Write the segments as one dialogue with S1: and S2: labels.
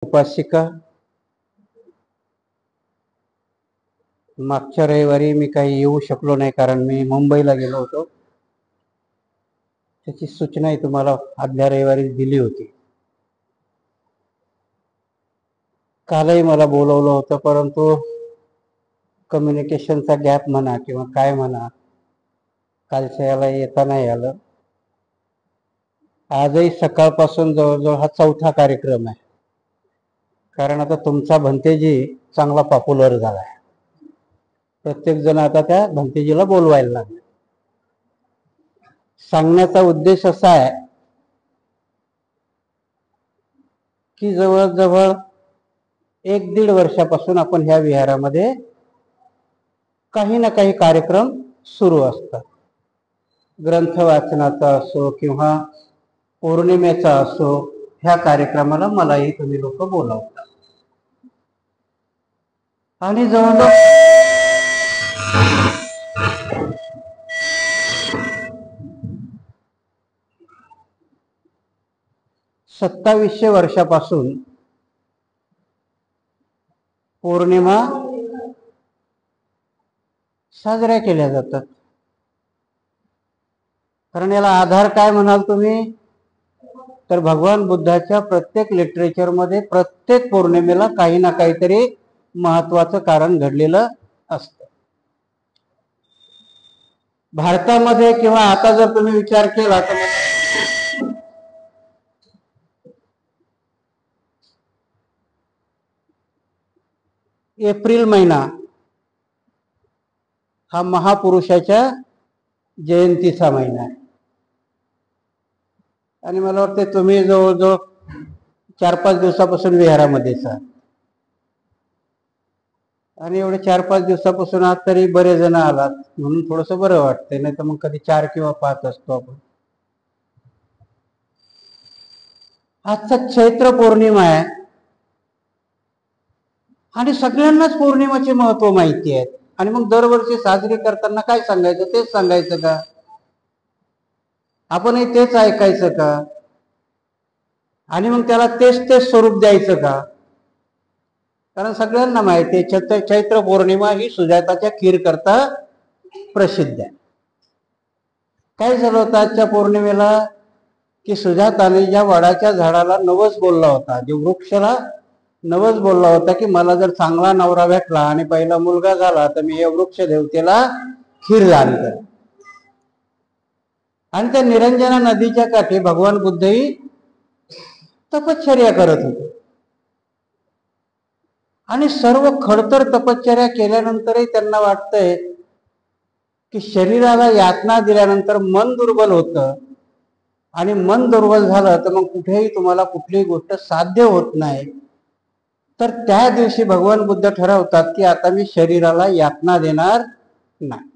S1: उपासिका, मागच्या रविवारी मी काही येऊ शकलो नाही कारण मी मुंबईला गेलो होतो. त्याची सूचनाही तुम्हाला आदल्या रविवारी दिली होती. कालही मला बोलवलं होतं, परंतु कम्युनिकेशनचा गॅप म्हणा किंवा काय म्हणा, कालच्या याला येता नाही आलं. आजही सकाळपासून जवळजवळ हा चौथा कार्यक्रम आहे, कारण आता तुमचा भंतेजी चांगला पॉप्युलर झाला आहे. प्रत्येक जण आता त्या भंतेजीला बोलवायला लागले. सांगण्याचा उद्देश असा आहे की जवळजवळ 1-1.5 वर्षापासून आपण ह्या विहारामध्ये काही ना काही कार्यक्रम सुरू असतात. ग्रंथ वाचनाचा असो किंवा पौर्णिमेचा असो, ह्या कार्यक्रमाला मलाही तुम्ही लोक बोलावता. आणि जवळजवळ 2700 वर्षापासून पौर्णिमा साजऱ्या केल्या जातात. कारण याला आधार काय म्हणाल तुम्ही, तर भगवान बुद्धाच्या प्रत्येक लिटरेचरमध्ये प्रत्येक पौर्णिमेला काही ना काहीतरी महत्वाचं कारण घडलेलं असतं. भारतामध्ये किंवा आता जर तुम्ही विचार केला तर एप्रिल महिना हा महापुरुषाच्या जयंतीचा महिना आहे. आणि मला वाटते तुम्ही जवळजवळ 4-5 दिवसापासून विहारामध्येच आहात. आणि एवढे 4-5 दिवसापासून आज तरी बरेच जण आलात म्हणून थोडस बरं वाटतंय, नाही तर मग कधी 4 किंवा 5 असतो आपण. आजचा चैत्र पौर्णिमा आहे आणि सगळ्यांनाच पौर्णिमाचे महत्व माहिती आहे. आणि मग दरवर्षी साजरी करताना काय सांगायचं, तेच सांगायचं का? आपणही तेच ऐकायचं का? आणि मग त्याला तेच स्वरूप द्यायचं का? कारण सगळ्यांना माहिती आहे चैत्र पौर्णिमा ही सुजाताच्या खीर करता प्रसिद्ध आहे. काय झालं होतं आजच्या पौर्णिमेला की सुजाताने ज्या वडाच्या झाडाला नवस बोलला होता, जो वृक्षाला नवस बोलला होता की मला जर चांगला नवरा भेटला आणि पहिला मुलगा झाला तर मी या वृक्ष देवतेला खीर दान कर. आणि त्या निरंजना नदीच्या काठी भगवान बुद्धही तपश्चर्या करत होते. आणि सर्व खडतर तपश्चर्या केल्यानंतरही त्यांना वाटतंय की शरीराला यातना दिल्यानंतर मन दुर्बल होतं, आणि मन दुर्बल झालं तर मग कुठेही तुम्हाला कुठलीही गोष्ट साध्य होत नाही. तर त्या दिवशी भगवान बुद्ध ठरवतात की आता मी शरीराला यातना देणार नाही.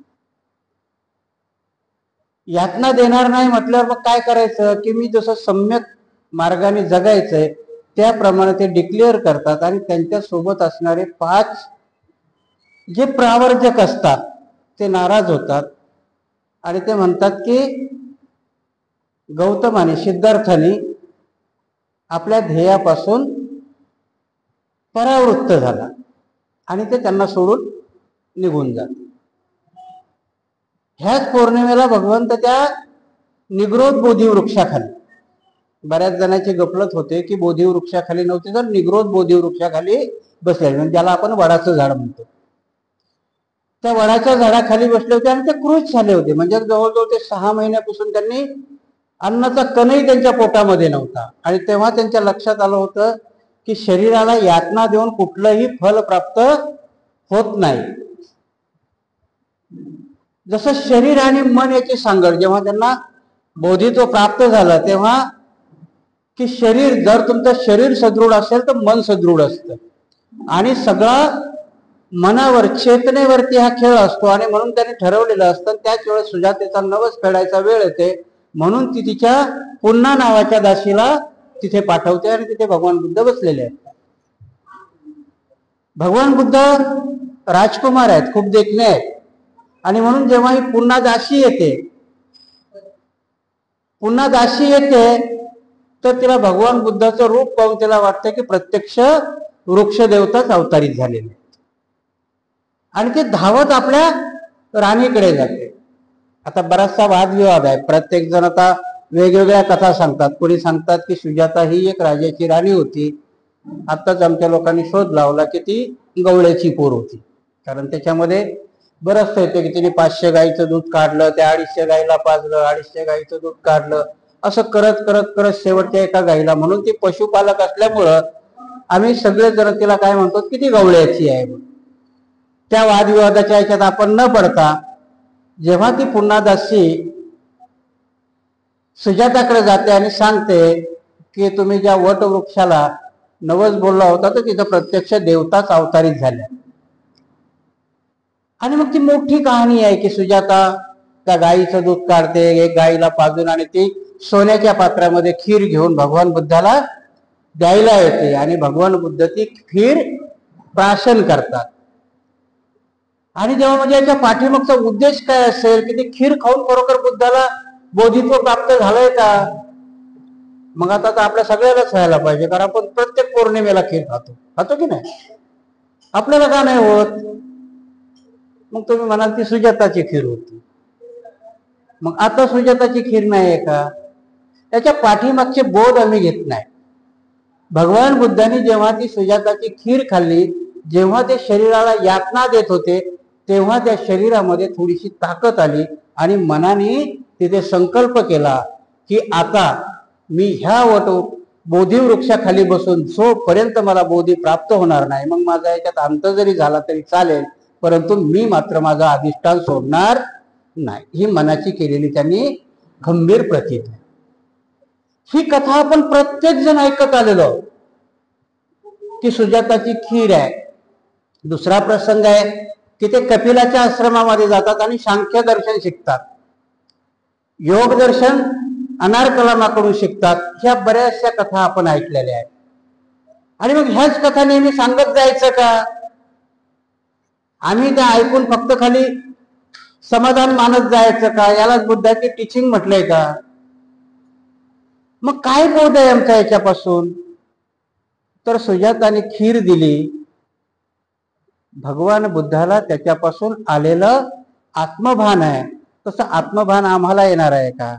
S1: यातना देणार नाही म्हटल्यावर मग काय करायचं की मी जसं सम्यक मार्गाने जगायचंय त्याप्रमाणे ते डिक्लेअर करतात. आणि त्यांच्या सोबत असणारे 5 जे प्रावर्जक असतात ते नाराज होतात आणि ते म्हणतात की गौतमाने, सिद्धार्थाने आपल्या ध्येयापासून परावृत्त झाला आणि ते त्यांना सोडून निघून जातात. ह्याच पौर्णिमेला भगवंत त्या निग्रोध बोधी वृक्षाखाली, बऱ्याच जणांची गफलत होते की बोधी वृक्षाखाली नव्हते तर निग्रोध बोधी वृक्षाखाली बसले, म्हणजे ज्याला आपण वडाचं झाड म्हणतो, त्या वडाच्या झाडाखाली बसले होते आणि ते क्रुश झाले होते. म्हणजे जवळजवळ ते 6 महिन्यापासून त्यांनी अन्नाचा कणही त्यांच्या पोटामध्ये नव्हता. आणि तेव्हा त्यांच्या लक्षात आलं होतं की शरीराला यातना देऊन कुठलंही फल प्राप्त होत नाही. जसं शरीर आणि मन याची सांगड, जेव्हा त्यांना बोधित्व प्राप्त झालं तेव्हा की शरीर, जर तुमचं शरीर सदृढ असेल तर मन सदृढ असतं. आणि सगळा मनावर, चेतनेवरती हा खेळ असतो. आणि म्हणून त्याने ठरवलेलं असतं त्याच वेळेस सुजातेचा नवस फेडायचा वेळ येते, म्हणून ती तिच्या पुन्हा नावाच्या दासीला तिथे पाठवते आणि तिथे भगवान बुद्ध बसलेले आहेत. भगवान बुद्ध राजकुमार आहेत, खूप देखणे आहेत. आणि म्हणून जेव्हा ही पुन्हा दासी येते तर तिला भगवान बुद्धाचं रूप पाहून तिला वाटतं की प्रत्यक्ष वृक्ष देवताच अवतारित झालेले, आणि ते धावत आपल्या राणीकडे जाते. आता बराचसा वादविवाद आहे, प्रत्येक जण आता वेगवेगळ्या कथा सांगतात. कोणी सांगतात की सुजाता ही एक राजाची राणी होती, आत्ताच आमच्या लोकांनी शोध लावला की ती गवळ्याची पोर होती, कारण त्याच्यामध्ये बरंचसं येतं की तिने 500 गाईचं दूध काढलं, त्या 250 गाईला पाजलं, 250 गाईचं दूध काढलं, असं करत करत करत शेवटच्या एका गाईला, म्हणून ती पशुपालक असल्यामुळं आम्ही सगळे जण तिला काय म्हणतो की ती गवळ्याची आहे. त्या वादविवादाच्या याच्यात आपण न पडता जेव्हा ती पुन्हा दासी सुजाताकडे जाते आणि सांगते की तुम्ही ज्या वटवृक्षाला नवस बोलला होता तर तिथं प्रत्यक्ष देवताच अवतारित झाल्या. आणि मग ती मोठी कहाणी आहे की सुजाता त्या गाईचं दूध काढते, एक गाईला पाजून, आणि ती सोन्याच्या पात्रामध्ये खीर घेऊन भगवान बुद्धाला द्यायला येते, आणि भगवान बुद्ध ती खीर प्राशन करतात. आणि जेव्हा म्हणजे याच्या पाठीमागचा उद्देश काय असेल की ती खीर खाऊन खरोखर बुद्धाला बोधित्व प्राप्त झालंय का? मग आता तर आपल्या सगळ्यालाच व्हायला पाहिजे, कारण आपण प्रत्येक पौर्णिमेला खीर खातो की नाही? आपल्याला का नाही होत? मग तुम्ही म्हणाल ती सुजाताची खीर होती, मग आता सुजाताची खीर नाही आहे का? त्याच्या पाठीमागचे बोध आम्ही घेत नाही. भगवान बुद्धांनी जेव्हा ती सुजाताची खीर खाल्ली, जेव्हा ते शरीराला यातना देत होते, तेव्हा त्या शरीरामध्ये थोडीशी ताकद आली, आणि मनाने तिथे संकल्प केला की आता मी ह्या बोधी वृक्षाखाली बसून जोपर्यंत मला बोधी प्राप्त होणार नाही, मग माझा याच्यात अंत जरी झाला तरी चालेल, परंतु मी मात्र माझा अधिष्ठान सोडणार नाही. ही मनाची केलेली त्यांनी खंबीर प्रतिज्ञा. ही कथा आपण प्रत्येक जण ऐकत आलेलो की सुजाताची खीर आहे. दुसरा प्रसंग आहे की ते कपिलाच्या आश्रमामध्ये जातात आणि सांख्य दर्शन शिकतात, योग दर्शन अनारकलामाकडून शिकतात. ह्या बऱ्याचशा कथा आपण ऐकलेल्या आहेत. आणि मग ह्याच कथा नेहमी सांगत जायचं का? आम्ही त्या ऐकून फक्त खाली समाधान मानत जायचं का? यालाच बुद्धाची टीचिंग म्हटलंय का? मग काय बोध आहे आमचा याच्यापासून? तर सुजाताने खीर दिली, भगवान बुद्धाला त्याच्यापासून आलेलं आत्मभान आहे, तसं आत्मभान आम्हाला येणार आहे का?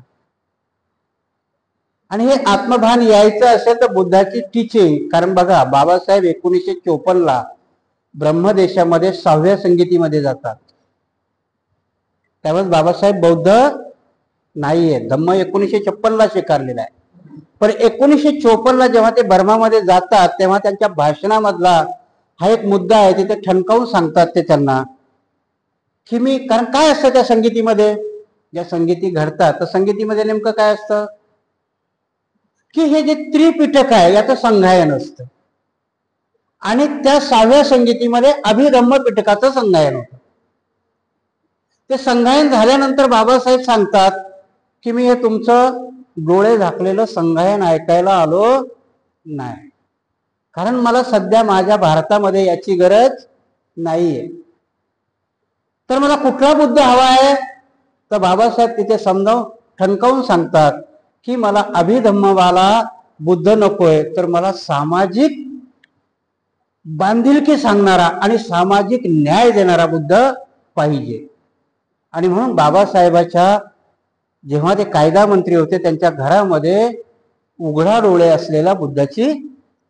S1: आणि हे आत्मभान यायचं असेल तर बुद्धाची टीचिंग, कारण बघा बाबासाहेब 1954ला ब्रह्मदेशामध्ये 6व्या संगीतीमध्ये जातात. त्यावेळेस बाबासाहेब बौद्ध नाहीये, धम्म 1956ला स्वीकारलेला आहे. पण 1954ला जेव्हा ते बर्मामध्ये जातात तेव्हा त्यांच्या भाषणामधला हा एक मुद्दा आहे, तिथे ठणकावून सांगतात ते त्यांना की मी, कारण काय असतं त्या संगीतीमध्ये, ज्या संगीती घडतात तर संगीतीमध्ये नेमकं काय असतं की हे जे त्रिपिटक आहे याचं संगायन असतं, आणि त्या 6व्या संगीतीमध्ये अभिधम्म पिटकाचं संगायन होतं. ते संगायन झाल्यानंतर बाबासाहेब सांगतात की मी हे तुमचं डोळे झाकलेलं संगायन ऐकायला आलो नाही, कारण मला सध्या माझ्या भारतामध्ये याची गरज नाहीये. तर मला कुठला बुद्ध हवा आहे? तर बाबासाहेब तिथे समजावून ठणकावून सांगतात की मला अभिधम्मवाला बुद्ध नकोय, तर मला सामाजिक बांधिलकी सांगणारा आणि सामाजिक न्याय देणारा बुद्ध पाहिजे. आणि म्हणून बाबासाहेबाच्या जेव्हा ते कायदा मंत्री होते त्यांच्या घरामध्ये उघडा डोळे असलेल्या बुद्धाची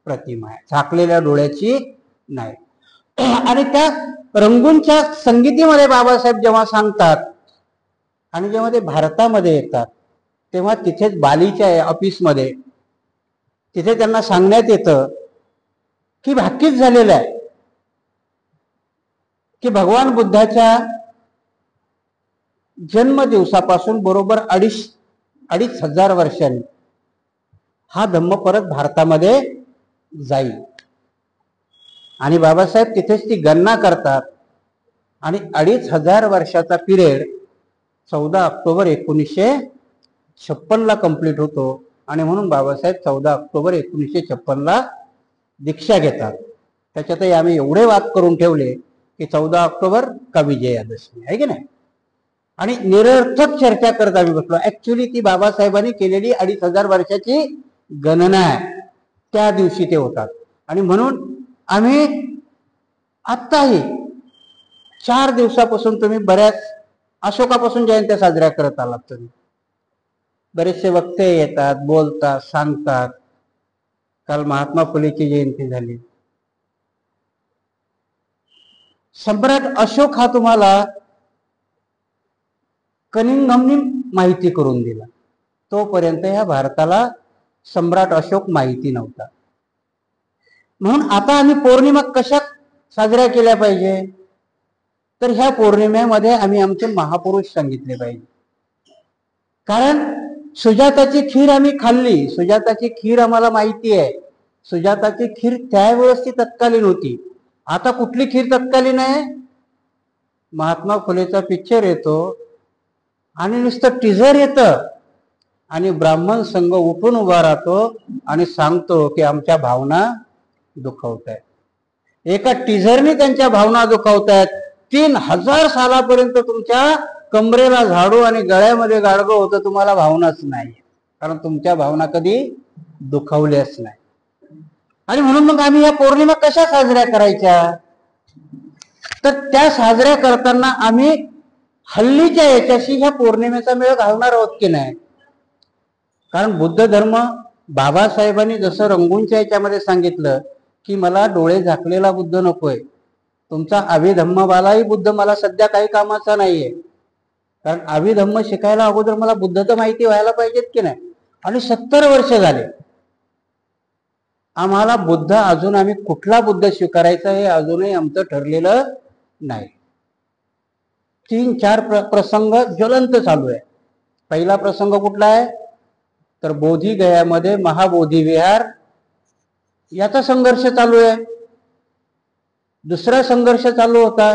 S1: प्रतिमा आहे, झाकलेल्या डोळ्याची नाही. आणि त्या रंगूनच्या संगीतीमध्ये बाबासाहेब जेव्हा सांगतात आणि जेव्हा ते भारतामध्ये येतात तेव्हा तिथेच बालीच्या ऑफिसमध्ये तिथे त्यांना सांगण्यात येतं की भाकीच झालेलं आहे की भगवान बुद्धाच्या जन्म दिवसापासून बरोबर 2,500 वर्षांनी हा धम्म परत भारतामध्ये जाईल. आणि बाबासाहेब तिथेच ती गणना करतात आणि 2,500 वर्षाचा पिरियड 14 ऑक्टोबर 1956ला कंप्लीट होतो. आणि म्हणून बाबासाहेब 14 ऑक्टोबर 1956ला दीक्षा घेतात. त्याच्यातही आम्ही एवढे वाद करून ठेवले की 14 ऑक्टोबर का विजयादशमी आहे की नाही, आणि निरर्थक चर्चा करत आम्ही बसलो. ऍक्च्युली ती बाबासाहेबांनी केलेली 2,500 वर्षाची गणना आहे त्या दिवशी ते होतात. आणि म्हणून आम्ही आत्ताही 4 दिवसापासून तुम्ही बऱ्याच अशोकापासून जयंत्या साजऱ्या करत आलात. तुम्ही बरेचसे वक्ते येतात, बोलतात, सांगतात. काल महात्मा फुलेची जयंती झाली. सम्राट अशोक हा तुम्हाला कनिंघमनी माहिती करून दिला. तोपर्यंत ह्या भारताला सम्राट अशोक माहिती नव्हता. म्हणून आता आम्ही पौर्णिमा कशा साजऱ्या केल्या पाहिजे, तर ह्या पौर्णिमेमध्ये आम्ही आमचे महापुरुष सांगितले पाहिजे. कारण सुजाताची खीर आम्ही खाल्ली, सुजाताची खीर आम्हाला माहिती आहे. सुजाताची खीर त्यावेळेस ती तत्कालीन होती. आता कुठली खीर तत्कालीन आहे? महात्मा फुलेचा पिक्चर येतो आणि नुसतं टीझर येतं आणि ब्राह्मण संघ उठून उभा राहतो आणि सांगतो की आमच्या भावना दुखावत आहेत. एका टीझरने त्यांच्या भावना दुखावत आहेत. 3000 सालापर्यंत तुमच्या कमरेला झाडू आणि गळ्यामध्ये गाडगं होतं, तुम्हाला भावनाच नाही, कारण तुमच्या भावना कधी दुखावल्याच नाही. आणि म्हणून मग आम्ही या पौर्णिमा कशा साजऱ्या करायच्या, तर त्या साजऱ्या करताना आम्ही हल्लीच्या याच्याशी ह्या पौर्णिमेचा मेळ घालणार आहोत की नाही. कारण बुद्ध धर्म बाबासाहेबांनी जसं रंगूनच्या याच्यामध्ये सांगितलं की मला डोळे झाकलेला बुद्ध नकोय, तुमचा अभिधम्मवालाही बुद्ध मला सध्या काही कामाचा नाहीये. कारण अभिधम्म शिकायला अगोदर मला बुद्ध तर माहिती व्हायला पाहिजेत की नाही. आणि 70 वर्ष झाले आम्हाला बुद्ध, अजून आम्ही कुठला बुद्ध स्वीकारायचा हे अजूनही आमचं ठरलेलं नाही. 3-4 प्रसंग ज्वलंत चालू आहे. पहिला प्रसंग कुठला आहे, तर बोधीगयामध्ये महाबोधी विहार याचा संघर्ष चालू आहे. दुसरा संघर्ष चालू होता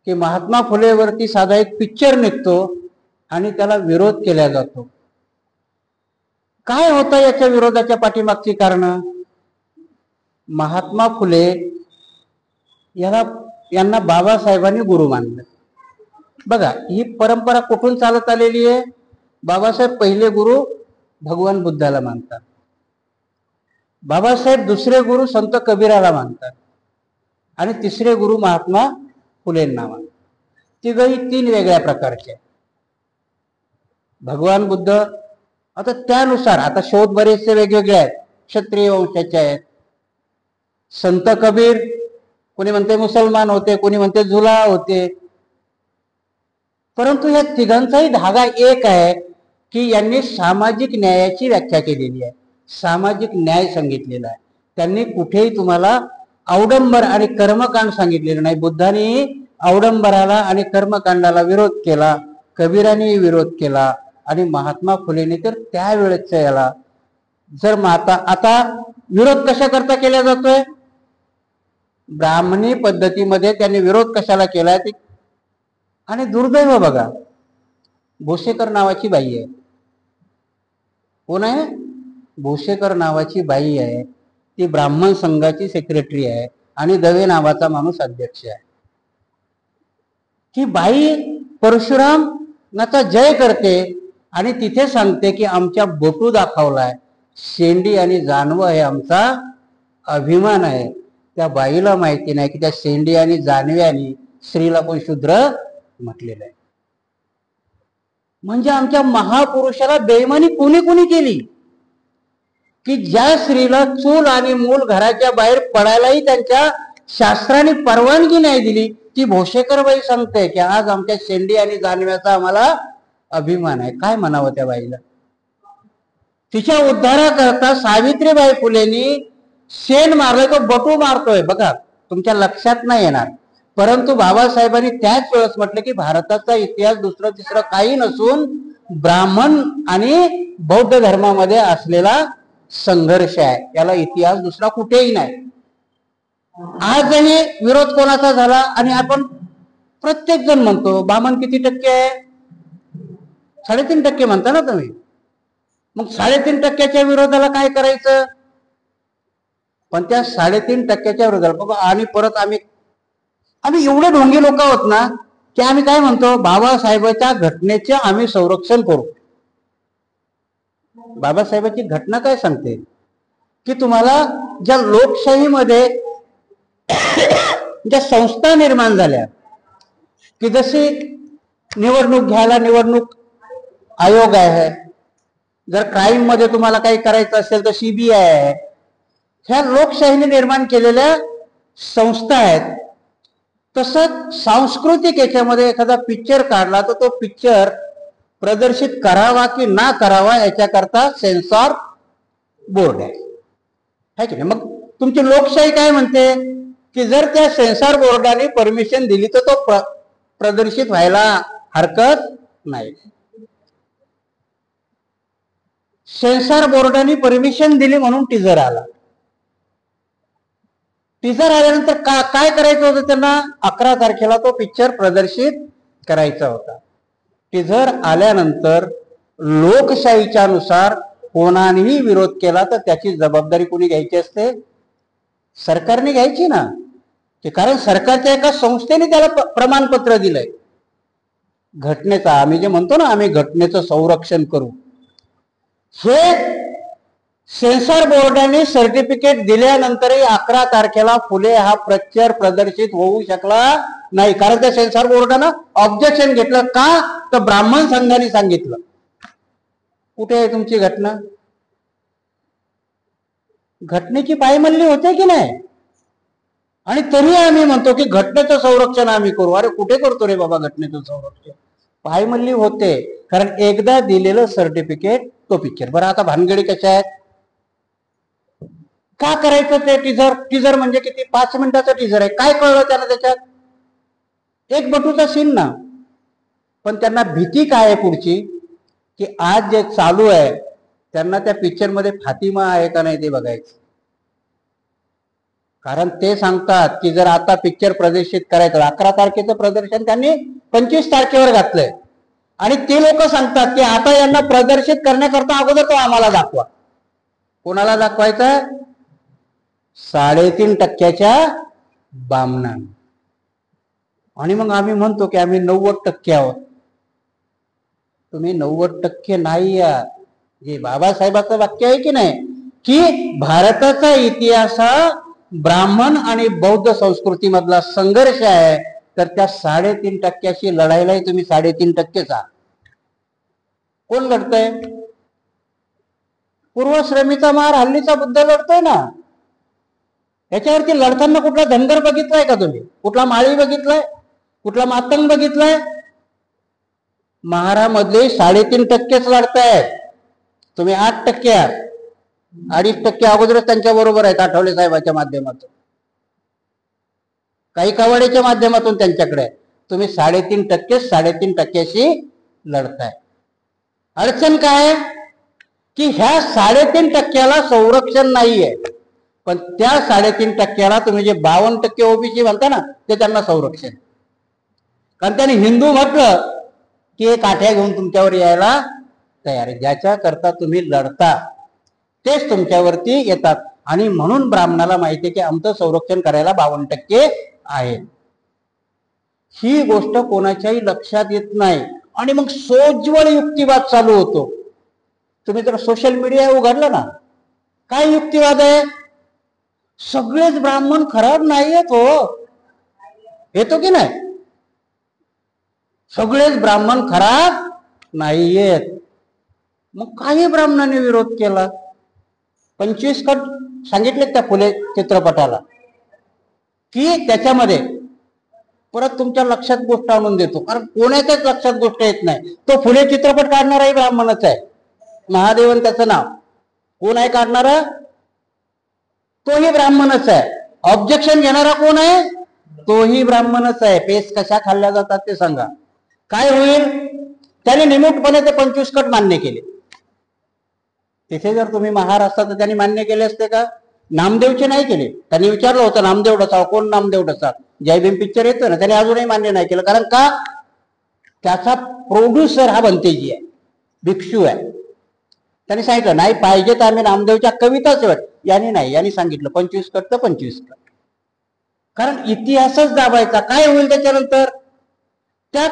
S1: की महात्मा फुलेवरती साधा एक पिक्चर निघतो आणि त्याला विरोध केला जातो. काय होतं याच्या विरोधाच्या पाठीमागची कारण? महात्मा फुले यांना बाबासाहेबांनी गुरु मानलं. बघा, ही परंपरा कुठून चालत आलेली आहे. बाबासाहेब पहिले गुरु भगवान बुद्धाला मानतात, बाबासाहेब दुसरे गुरु संत कबीराला मानतात आणि तिसरे गुरु महात्मा फुलेंना मानतात. तिघही 3 वेगळ्या प्रकारचे. भगवान बुद्ध आता त्यानुसार आता शोध बरेचसे वेगवेगळे आहेत. क्षत्रिय वंशाचे आहेत. संत कबीर कोणी म्हणते मुसलमान होते, कोणी म्हणते झुला होते. परंतु या तिघांचाही धागा एक आहे की यांनी सामाजिक न्यायाची व्याख्या केलेली आहे, सामाजिक न्याय सांगितलेला आहे. त्यांनी कुठेही तुम्हाला अवडंबर आणि कर्मकांड सांगितलेलं नाही. बुद्धाने अवडंबराला आणि कर्मकांडाला विरोध केला, कबीराने विरोध केला आणि महात्मा फुलेने तर त्यावेळेच्या याला जर आता विरोध कशा करता केला जातोय, ब्राह्मणी पद्धतीमध्ये त्यांनी विरोध कशाला केलाय. आणि दुर्दैव बघा, भोसेकर नावाची बाई आहे. कोण आहे? भोसेकर नावाची बाई आहे. ती ब्राह्मण संघाची सेक्रेटरी आहे आणि दवे नावाचा माणूस अध्यक्ष आहे. ही बाई परशुरामाचा जय करते आणि तिथे सांगते की आमच्या बोटू दाखवलाय, शेंडी आणि जानवं हे आमचा अभिमान आहे. त्या बाईला माहिती नाही की त्या शेंडी आणि जानव्यानी स्त्रीला पण शूद्र म्हटलेलं आहे. म्हणजे आमच्या महापुरुषाला बेईमानी कोणी कोणी केली की ज्या स्त्रीला चूल आणि मूल घराच्या बाहेर पडायलाही त्यांच्या शास्त्राने परवानगी नाही दिली, ती भोसेकर बाई सांगते की आज आमच्या शेंडी आणि जानव्याचा आम्हाला अभिमान आहे. काय म्हणावं त्या बाईला? तिच्या उद्धाराकरता सावित्रीबाई फुलेंनी शेण मारलं, तो बटू मारतोय बघा, तुमच्या लक्षात नाही येणार. परंतु बाबासाहेबांनी त्याच वेळेस म्हटलं की भारताचा इतिहास दुसरं तिसरं काही नसून ब्राह्मण आणि बौद्ध धर्मामध्ये असलेला संघर्ष आहे, याला इतिहास दुसरा कुठेही नाही. आजही विरोध कोणाचा झाला आणि आपण प्रत्येक जण म्हणतो ब्राह्मण किती टक्के आहे? 3.5% म्हणता ना तुम्ही. मग 3.5% विरोधाला काय करायचं? पण त्या 3.5% विरोधाला बघा. आणि परत आम्ही एवढे ढोंगी लोक आहोत ना की आम्ही काय म्हणतो, बाबासाहेबांच्या घटनेचे आम्ही संरक्षण करू. बाबासाहेबांची घटना काय सांगते की तुम्हाला ज्या लोकशाहीमध्ये ज्या संस्था निर्माण झाल्या की जशी निवडणूक घ्यायला निवडणूक आयोग आहे, जर क्राईम मध्ये तुम्हाला काही करायचं असेल तर सीबीआय आहे, ह्या लोकशाहीने निर्माण केलेल्या संस्था आहेत. तसंच सांस्कृतिक याच्यामध्ये एखादा पिक्चर काढला तर तो पिक्चर प्रदर्शित करावा की ना करावा याच्याकरता सेन्सॉर बोर्ड आहे की नाही. मग तुमची लोकशाही काय म्हणते की जर त्या सेन्सॉर बोर्डाने परमिशन दिली तर तो प्रदर्शित व्हायला हरकत नाही. सेन्सॉर बोर्डाने परमिशन दिली म्हणून टीजर आला. टीजर आल्यानंतर काय करायचं होतं त्यांना? 11 तारखेला तो पिक्चर प्रदर्शित करायचा होता. टीजर आल्यानंतर लोकशाहीच्या नुसार कोणानेही विरोध केला तर त्याची जबाबदारी कोणी घ्यायची असते? सरकारने घ्यायची ना. कारण सरकारच्या एका संस्थेने त्याला प्रमाणपत्र दिलंय घटनेचा. आम्ही जे म्हणतो ना आम्ही घटनेचं संरक्षण करू, हे सेन्सॉर बोर्डाने सर्टिफिकेट दिल्यानंतरही 11 तारखेला फुले हा पिक्चर प्रदर्शित होऊ शकला नाही. कारण त्या सेन्सॉर बोर्डानं ऑब्जेक्शन घेतलं. का? तर ब्राह्मण संघाने सांगितलं. कुठे आहे तुमची घटना? घटनेची पायमल्ली होते की नाही? आणि तरी आम्ही म्हणतो की घटनेचं संरक्षण आम्ही करू. अरे कुठे करतो रे बाबा घटनेचं संरक्षण? पायमल्ली होते. कारण एकदा दिलेलं सर्टिफिकेट तो पिक्चर. बरं आता भानगडी कशा आहेत? का करायचं ते टीजर? टीजर म्हणजे किती? 5 मिनिटाचं टीजर आहे. काय कळलं त्यांना त्याच्यात? एक बटूचा सीन ना. पण त्यांना भीती काय आहे पुढची की आज जे चालू आहे त्यांना त्या पिक्चर मध्ये फातिमा आहे का नाही ते बघायचं. कारण ते सांगतात की जर आता पिक्चर प्रदर्शित करायचं, 11 तारखेचं प्रदर्शन त्यांनी 25 तारखेवर घातलंय आणि ते लोक सांगतात की आता यांना प्रदर्शित करण्याकरता अगोदर तो आम्हाला दाखवा. कोणाला दाखवायचा? 3.5% बामणां. आणि मग आम्ही म्हणतो की आम्ही 90% आहोत. तुम्ही 90% नाही आहात. जे बाबासाहेबांचं वाक्य आहे की नाही की भारताचा इतिहास हा ब्राह्मण आणि बौद्ध संस्कृती मधला संघर्ष आहे, तर त्या 3.5% लढायलाही तुम्ही 3.5% आहात. कोण लढतंय? पूर्वश्रमीचा मार हल्लीचा बुद्ध लढतोय ना. याच्यावरती लढताना कुठला धनगर बघितलाय का तुम्ही? कुठला माळी बघितलाय? कुठला मातंग बघितलाय? महारामधले 3.5% लढतायत. तुम्ही 8% आहात. 2.5% अगोदरच त्यांच्या बरोबर आहेत आठवले साहेबांच्या माध्यमातून, काही कवाडेच्या माध्यमातून त्यांच्याकडे. तुम्ही 3.5% लढताय. अडचण काय की ह्या 3.5% संरक्षण नाहीये, पण त्या 3.5% तुम्ही जे 52% ओबीसी म्हणता ना ते त्यांना संरक्षण. कारण त्यांनी हिंदू म्हटलं की एक काठ्या घेऊन तुमच्यावर यायला तयार आहे. ज्याच्या करता तुम्ही लढता तेच तुमच्यावरती येतात. आणि म्हणून ब्राह्मणाला माहिती आहे की आमचं संरक्षण करायला 52% आहे. ही गोष्ट कोणाच्याही लक्षात येत नाही आणि मग सोज्वळ युक्तिवाद चालू होतो. तुम्ही तर सोशल मीडिया उघडलं ना, काय युक्तिवाद आहे? सगळेच ब्राह्मण खराब नाहीयेत हो. येतो की नाही? सगळेच ब्राह्मण खराब नाहीयेत. मग काही ब्राह्मणाने विरोध केला. 25 कट सांगितले त्या फुले चित्रपटाला की त्याच्यामध्ये परत तुमच्या लक्षात गोष्ट आणून देतो. कारण कोणाच्याच लक्षात गोष्ट येत नाही. तो फुले चित्रपट काढणाराही ब्राह्मणच आहे. महादेवन त्याचं नाव. कोण आहे काढणारा? तोही ब्राह्मणच आहे. ऑब्जेक्शन घेणारा कोण आहे? तोही ब्राह्मणच आहे. पेस कशा खाल्ल्या जातात ते सांगा. काय होईल? त्याने निमूटपणे ते 25 कट मान्य केले. तिथे जर तुम्ही महाराष्ट्रात तर त्यांनी मान्य केले असते का? नामदेवचे नाही केले. त्यांनी विचारलं होतं नामदेव डसाळ, कोण नामदेव डसाळ? जय भीम पिक्चर येतो ना, त्याने अजूनही मान्य नाही केलं. कारण का? त्याचा प्रोड्युसर हा बनतेजी आहे, भिक्षू आहे. त्यांनी सांगितलं नाही पाहिजे तर आम्ही नामदेवच्या कविताच वाट. यांनी नाही, यांनी सांगितलं 25 कट तर 25 कट. कारण इतिहासच दाबायचा. काय होईल त्याच्यानंतर? त्यात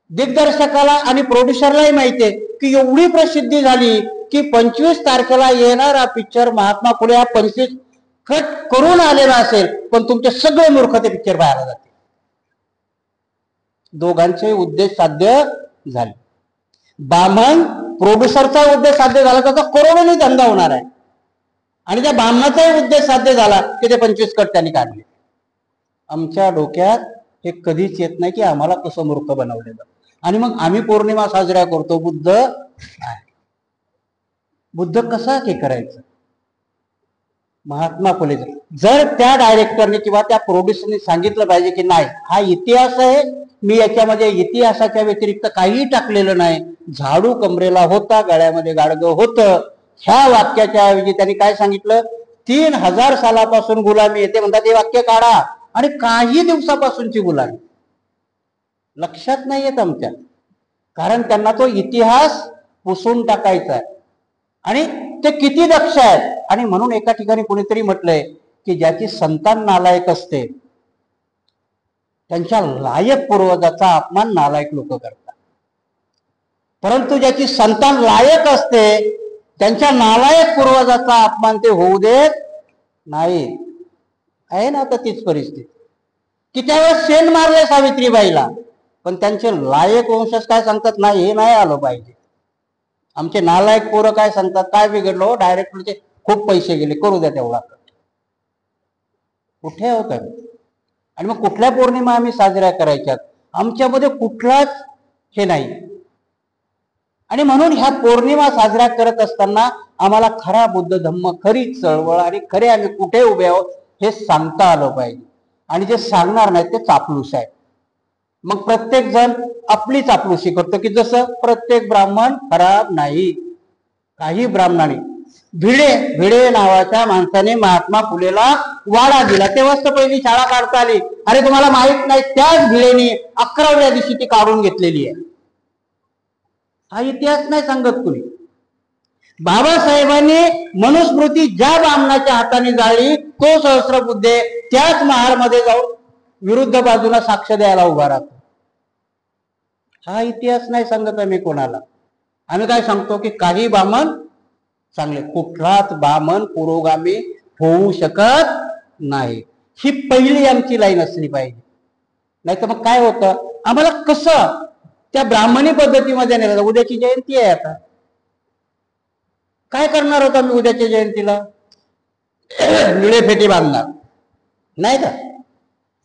S1: दिग्दर्शकाला आणि प्रोड्युसरलाही माहितीये की एवढी प्रसिद्धी झाली की 25 तारखेला येणारा पिक्चर महात्मा फुले हा 25 कट करून आलेला असेल, पण तुमचे सगळे मूर्ख ते पिक्चर पाहायला जाते. दोघांचे उद्देश साध्य झाले. बामण प्रोड्युसरचा उद्देश साध्य झाला, त्याचा करोडोनी धंदा होणार आहे. आणि त्या बामणाचाही उद्देश साध्य झाला की ते 25 कट त्यांनी काढले. आमच्या डोक्यात हे कधीच येत नाही की आम्हाला कसं मूर्ख बनवलेलं. आणि मग आम्ही पौर्णिमा साजरा करतो. बुद्ध कसा हे करायचं? महात्मा फुले जर त्या डायरेक्टरने किंवा त्या प्रोड्युसरने सांगितलं पाहिजे की नाही, हा इतिहास आहे, मी याच्यामध्ये इतिहासाच्या व्यतिरिक्त काहीही टाकलेलं नाही, झाडू कमरेला होता, गळ्यामध्ये गाडगं होतं, ह्या वाक्याच्या ऐवजी त्यांनी काय सांगितलं, 3000 सालापासून गुलामी येते म्हणतात, हे वाक्य काढा. आणि काही दिवसापासूनची गुलामी लक्षात नाही येत आमच्या, कारण त्यांना तो इतिहास पुसून टाकायचा आहे. आणि ते किती दक्ष आहेत. आणि म्हणून एका ठिकाणी कुणीतरी म्हटलंय की ज्याची संतान नालायक असते त्यांच्या लायक पूर्वजाचा अपमान नालायक लोक करतात, परंतु ज्याची संतान लायक असते त्यांच्या नालायक पूर्वजाचा अपमान ते होऊ देत नाही. आहे ना आता तीच परिस्थिती की त्यावेळेस शेण मारले सावित्रीबाईला, पण त्यांचे लायक वंशज काय सांगतात, नाही हे नाही आलं पाहिजे. आमचे नालायक पोरं काय सांगतात, काय बिघडलो, डायरेक्टरचे खूप पैसे गेले, करू द्या तेवढा. कुठे होत? आणि मग कुठल्या पौर्णिमा आम्ही साजऱ्या करायच्यात? आमच्यामध्ये कुठलाच हे नाही. आणि म्हणून ह्या पौर्णिमा साजऱ्या करत असताना आम्हाला खरा बुद्ध धम्म, खरी चळवळ आणि खरे आम्ही कुठे उभे आहोत हे सांगता आलं पाहिजे. आणि जे सांगणार नाही ते चापलूस आहे. मग प्रत्येक जण आपली चापलूसी करतो की जसं प्रत्येक ब्राह्मण खराब नाही. काही ब्राह्मणाने भिडे नावाच्या माणसाने महात्मा फुलेला वाडा दिला, तेव्हाच तर पहिली शाळा काढता आली. अरे तुम्हाला माहित नाही, त्याच भिडेने 11व्या दिवशी ती काढून घेतलेली आहे. हा इतिहास नाही सांगत कुणी. बाबासाहेबांनी मनुस्मृती ज्या ब्राह्मणाच्या हाताने जाळली तो सहस्त्रबुद्धे त्याच महालमध्ये जाऊन विरुद्ध बाजूला साक्ष द्यायला उभा राहतो. हा इतिहास नाही सांगत आम्ही कोणाला. आम्ही काय सांगतो की काही ब्राह्मण चांगले, कुठलाच ब्राह्मण पुरोगामी होऊ शकत नाही. ही पहिली आमची लाईन असली पाहिजे. नाही तर मग काय होतं, आम्हाला कसं त्या ब्राह्मणी पद्धतीमध्ये नेलं. उद्याची जयंती आहे, आता काय करणार होता मी उद्याच्या जयंतीला? निळे फेटे बांधणार नाही का,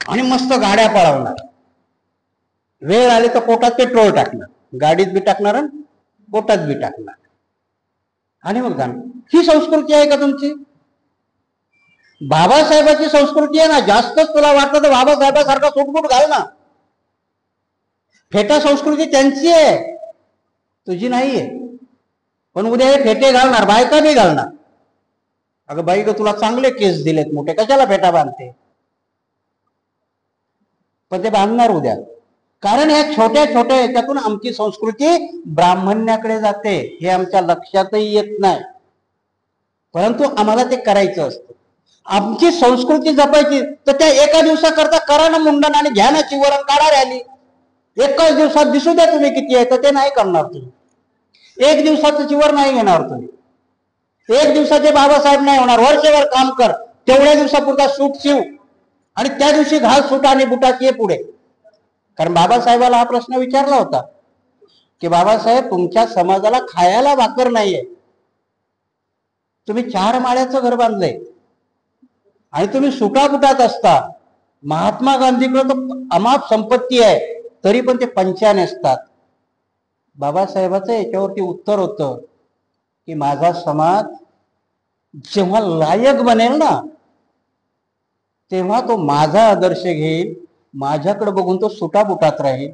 S1: आणि मस्त गाड्या पळवणार, वेळ आली तर पोटात पेट्रोल टाकणार, गाडीत बी टाकणार आणि पोटात बी टाकणार, आणि मग जाणार. ही संस्कृती आहे का तुमची? बाबासाहेबांची संस्कृती आहे ना. जास्तच तुला वाटतं तर बाबासाहेबांसारखा सुटबुट घाल ना. फेटा संस्कृती त्यांची आहे, तुझी नाहीये. पण उद्या हे फेटे घालणार, बायका बी घालणार. अगं बाई ग, तुला चांगले केस दिलेत मोठे, कशाला फेटा बांधते? पण ते बांधणार उद्या, कारण या छोट्या छोट्या याच्यातून आमची संस्कृती ब्राह्मण्याकडे जाते. हे आमच्या लक्षातही येत नाही, परंतु आम्हाला ते करायचं असतं. आमची संस्कृती जपायची तर त्या एका दिवसाकरता करा ना मुंडन आणि घ्या ना चिवरण, काढा रॅली. एकाच दिवसात दिसू द्या तुम्ही किती आहे, तर ते नाही करणार तुम्ही. एक दिवसाचं चिवर नाही घेणार तुम्ही. एक दिवसाचे बाबासाहेब नाही होणार. वर्षभर काम कर, तेवढ्या दिवसापुरता सूट शिव आणि त्या दिवशी घाल सूट आणि बुटाची ये पुढे. कारण बाबासाहेबाला हा प्रश्न विचारला होता की बाबासाहेब, तुमच्या समाजाला खायला भाकर नाहीये, तुम्ही 4 माळ्याचं घर बांधलंय आणि तुम्ही सुटाबुटात असता. महात्मा गांधीकडे तर अमाप संपत्ती आहे, तरी पण ते पंचा नेसतात. बाबासाहेबाचं याच्यावरती उत्तर होतं की माझा समाज जेव्हा लायक बनेल ना, तेव्हा तो माझा आदर्श घेईल, माझ्याकडे बघून तो सुटाबुटात राहील.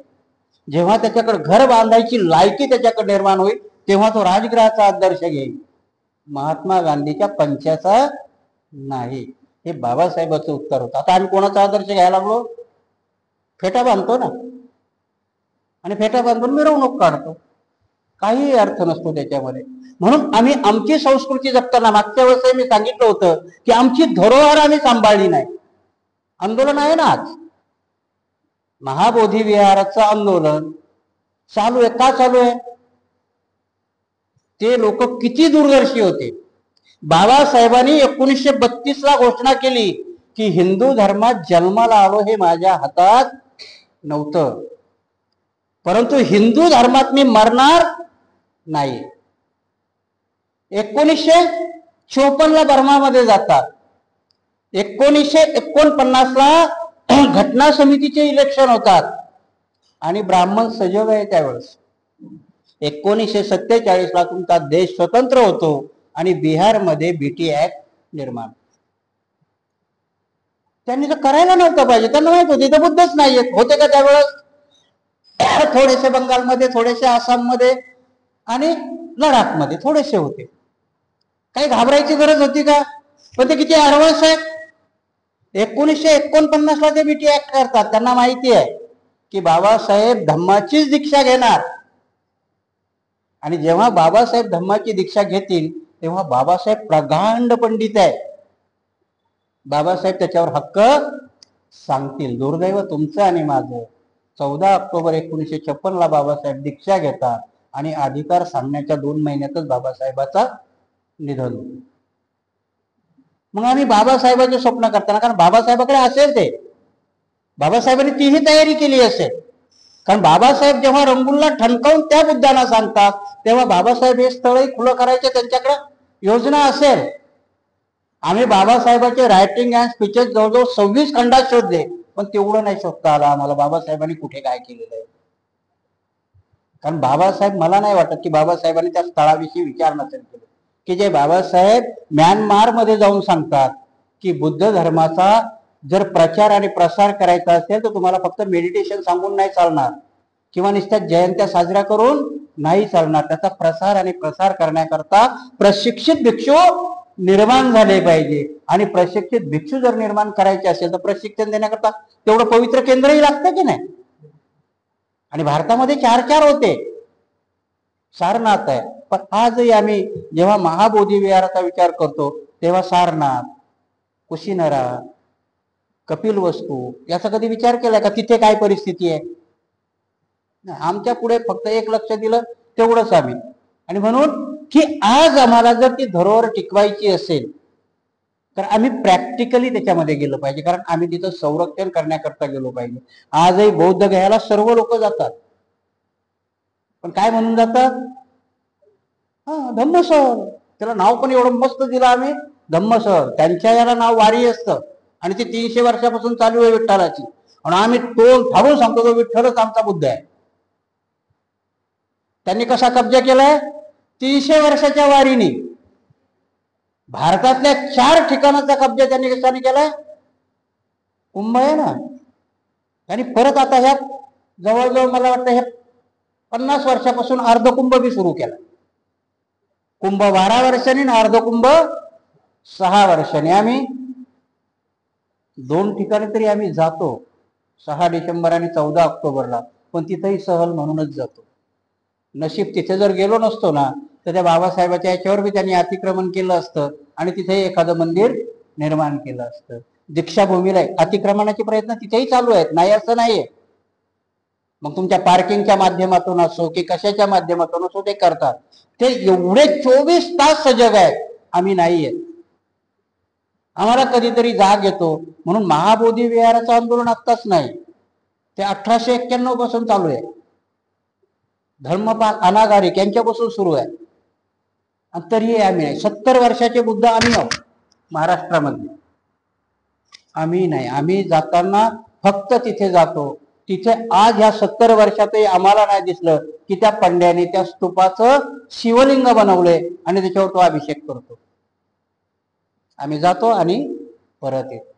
S1: जेव्हा त्याच्याकडे घर बांधायची लायकी त्याच्याकडे निर्माण होईल, तेव्हा तो राजगृहाचा आदर्श घेईल, महात्मा गांधीच्या पंचाचा नाही. हे बाबासाहेबाचं उत्तर होतं. आता आम्ही कोणाचा आदर्श घ्यायला लागलो? फेटा बांधतो ना, आणि फेटा बांधून मिरवणूक काढतो. काही अर्थ नसतो त्याच्यामध्ये. म्हणून आम्ही आमची संस्कृती जपताना, मागच्या वेळेस मी सांगितलं होतं की आमची धरोहर आम्ही सांभाळली नाही. आंदोलन आहे ना आज, महाबोधी विहाराचं आंदोलन चालू आहे. का चालू आहे? ते लोक किती दूरदर्शी होते. बाबासाहेबांनी 1932ला घोषणा केली की हिंदू धर्मात जन्माला आलो हे माझ्या हातात नव्हतं, परंतु हिंदू धर्मात मी मरणार नाही. 1954ला बर्मामध्ये जातात. 1949ला घटना समितीचे इलेक्शन होतात आणि ब्राह्मण सजग आहे त्यावेळेस. 1947ला तुमचा देश स्वतंत्र होतो आणि बिहारमध्ये बीटी ऍक्ट निर्माण. त्यांनी तर करायला नव्हतं पाहिजे, त्यांना माहित होते तर बुद्धच नाहीये. होते का त्यावेळेस? थोडेसे बंगालमध्ये, थोडेसे आसाममध्ये आणि लडाखमध्ये थोडेसे होते. काही घाबरायची गरज होती का? पण ते किती ऍडव्हान्स आहे. 1949ला ते बीटी ऍक्ट करतात. त्यांना माहिती आहे की बाबासाहेब धम्माचीच दीक्षा घेणार आणि जेव्हा बाबासाहेब धम्माची दीक्षा घेतील तेव्हा बाबासाहेब प्रगांड पंडित आहे. बाबासाहेब त्याच्यावर हक्क सांगतील. दुर्दैव तुमचं आणि माझं. 14 ऑक्टोबर 1956ला बाबासाहेब दीक्षा घेतात आणि अधिकार सांगण्याच्या 2 महिन्यातच बाबासाहेबाचा निधन. मग आम्ही बाबासाहेबांचे स्वप्न करताना, कारण बाबासाहेबाकडे असेल ते, बाबासाहेबांनी तीही तयारी केली असेल. कारण बाबासाहेब जेव्हा रंगूनला ठणकावून त्या बुद्धांना सांगतात तेव्हा बाबासाहेब हे स्थळही खुलं करायचे त्यांच्याकडे योजना असेल. आम्ही बाबासाहेबांचे रायटिंग अँड स्पीचेस जवळजवळ 26 खंडात शोधले, पण तेवढं नाही शोधता आलं आम्हाला बाबासाहेबांनी कुठे काय केलेलं आहे. कारण बाबासाहेब, मला नाही वाटत की बाबासाहेबांनी त्या स्थळाविषयी विचार नसेल केले. की जे बाबासाहेब म्यानमारमध्ये जाऊन सांगतात की बुद्ध धर्माचा जर प्रचार आणि प्रसार करायचा असेल तर तुम्हाला फक्त मेडिटेशन सांगून नाही चालणार किंवा नुसत्या जयंत्या साजऱ्या करून नाही चालणार. त्याचा प्रसार आणि प्रसार करण्याकरता प्रशिक्षित भिक्षू निर्माण झाले पाहिजे. आणि प्रशिक्षित भिक्षू जर निर्माण करायचे असेल तर प्रशिक्षण देण्याकरता तेवढं पवित्र केंद्रही लागतं की नाही. आणि भारतामध्ये 4 होते. सारनाथ आहे. पण आजही आम्ही जेव्हा महाबोधी विहाराचा विचार करतो तेव्हा सारनाथ, कुशीनरा, कपिलवस्तू याचा कधी विचार केलाय का? तिथे काय परिस्थिती आहे? आमच्या पुढे फक्त एक लक्ष दिलं तेवढंच आम्ही. आणि म्हणून की आज आम्हाला जर ती धरोहर टिकवायची असेल तर आम्ही प्रॅक्टिकली त्याच्यामध्ये गेलं पाहिजे. कारण आम्ही तिथं संरक्षण करण्याकरता गेलो पाहिजे. आजही बौद्ध गयाला सर्व लोक जातात, पण काय म्हणून जातात? धम्मसर. त्याला नाव पण एवढं मस्त दिलं आम्ही, धम्मसर. त्यांच्या याला नाव वारी असतं आणि ती 300 वर्षापासून चालू आहे विठ्ठलाची. आणि आम्ही तोंड फाडून सांगतो तो विठ्ठलच आमचा बुद्ध आहे. त्यांनी कसा कब्जा केलाय? 300 वर्षाच्या वारीने भारतातल्या 4 ठिकाणाचा कब्जा त्यांनी कशाने केलाय? कुंभ आहे ना. आणि परत आता ह्या जवळजवळ मला वाटतं ह्या 50 वर्षापासून अर्धकुंभ बी सुरू केला. कुंभ 12 वर्षांनी आणि अर्धकुंभ 6 वर्षांनी. आम्ही 2 ठिकाणी तरी आम्ही जातो, 6 डिसेंबर आणि 14 ऑक्टोबरला. पण तिथेही सहल म्हणूनच जातो. नशीब तिथे जर गेलो नसतो ना तर त्या बाबासाहेबाच्या याच्यावर बी त्यांनी अतिक्रमण केलं असतं आणि तिथे एखादं मंदिर निर्माण केलं असतं. दीक्षाभूमीला अतिक्रमणाचे प्रयत्न तिथेही चालू आहेत, नाही असं नाहीये. मग तुमच्या पार्किंगच्या माध्यमातून असो की कशाच्या माध्यमातून असो ते करतात. ते एवढे 24 तास सजग आहेत, आम्ही नाहीये. आम्हाला कधीतरी जाग येतो. म्हणून महाबोधी विहाराचं आंदोलन आत्ताच नाही, ते 1891 पासून चालू आहे. धर्मपाल अनागारिक यांच्यापासून सुरू आहे. आणि तरीही आम्ही नाही. 70 वर्षाचे बुद्ध आम्ही आहोत महाराष्ट्रामध्ये. आम्ही नाही. आम्ही जाताना फक्त तिथे जातो. तिथे आज ह्या 70 वर्षातही आम्हाला नाही दिसलं की त्या पंड्याने त्या स्तूपाचं शिवलिंग बनवलंय आणि त्याच्यावर तो अभिषेक करतो. आम्ही जातो आणि परत येतो.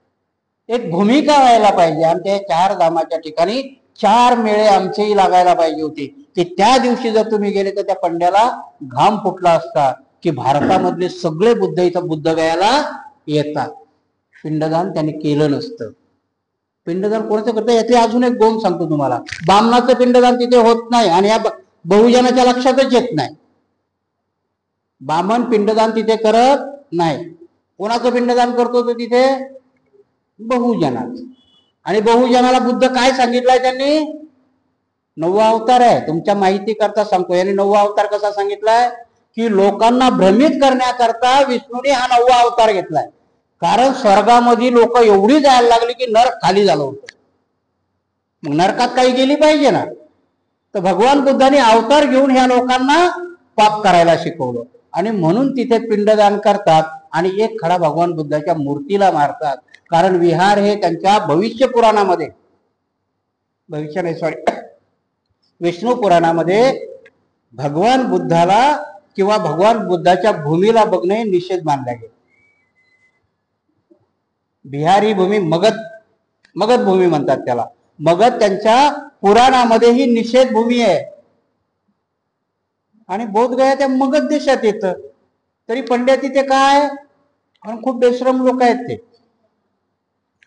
S1: एक भूमिका व्हायला पाहिजे. आमच्या 4 धामाच्या ठिकाणी 4 मेळे आमचेही लागायला पाहिजे होते की त्या दिवशी जर तुम्ही गेले तर त्या पंड्याला घाम फुटला असता की भारतामधले सगळे बुद्ध इथं बुद्धगयाला येतात. पिंडदान त्यांनी केलं नसतं. पिंडदान कोणाचं करतं याचे अजून एक गोम सांगतो तुम्हाला. बामणाचं पिंडदान तिथे होत नाही आणि या बहुजनाच्या लक्षातच येत नाही. बामण पिंडदान तिथे करत नाही. कोणाचं पिंडदान करतो तो तिथे? बहुजनाचं. आणि बहुजनाला बुद्ध काय सांगितलंय त्यांनी? 9वा अवतार आहे. तुमच्या माहिती करता सांगतो. यांनी 9वा अवतार कसा सांगितलाय की लोकांना भ्रमित करण्याकरता विष्णूने हा 9वा अवतार घेतलाय. कारण स्वर्गामध्ये लोक एवढी जायला लागली की नरक खाली झालं होतं. मग नरकात काही गेली पाहिजे ना. तर भगवान बुद्धाने अवतार घेऊन ह्या लोकांना पाप करायला शिकवलं आणि म्हणून तिथे पिंडदान करतात आणि एक खडा भगवान बुद्धाच्या मूर्तीला मारतात. कारण विहार हे त्यांच्या भविष्य पुराणामध्ये, भविष्य नाही सॉरी विष्णू पुराणामध्ये भगवान बुद्धाला किंवा भगवान बुद्धाच्या भूमीला बघणे निषेध मानला गेला. बिहार ही भूमी मगध भूमी म्हणतात त्याला. मगध त्यांच्या पुराणामध्ये ही निषेध भूमी आहे आणि बोधगया त्या मगध देशात येतं. तरी पंड्या तिथे काय, कारण खूप बेश्रम लोक आहेत ते,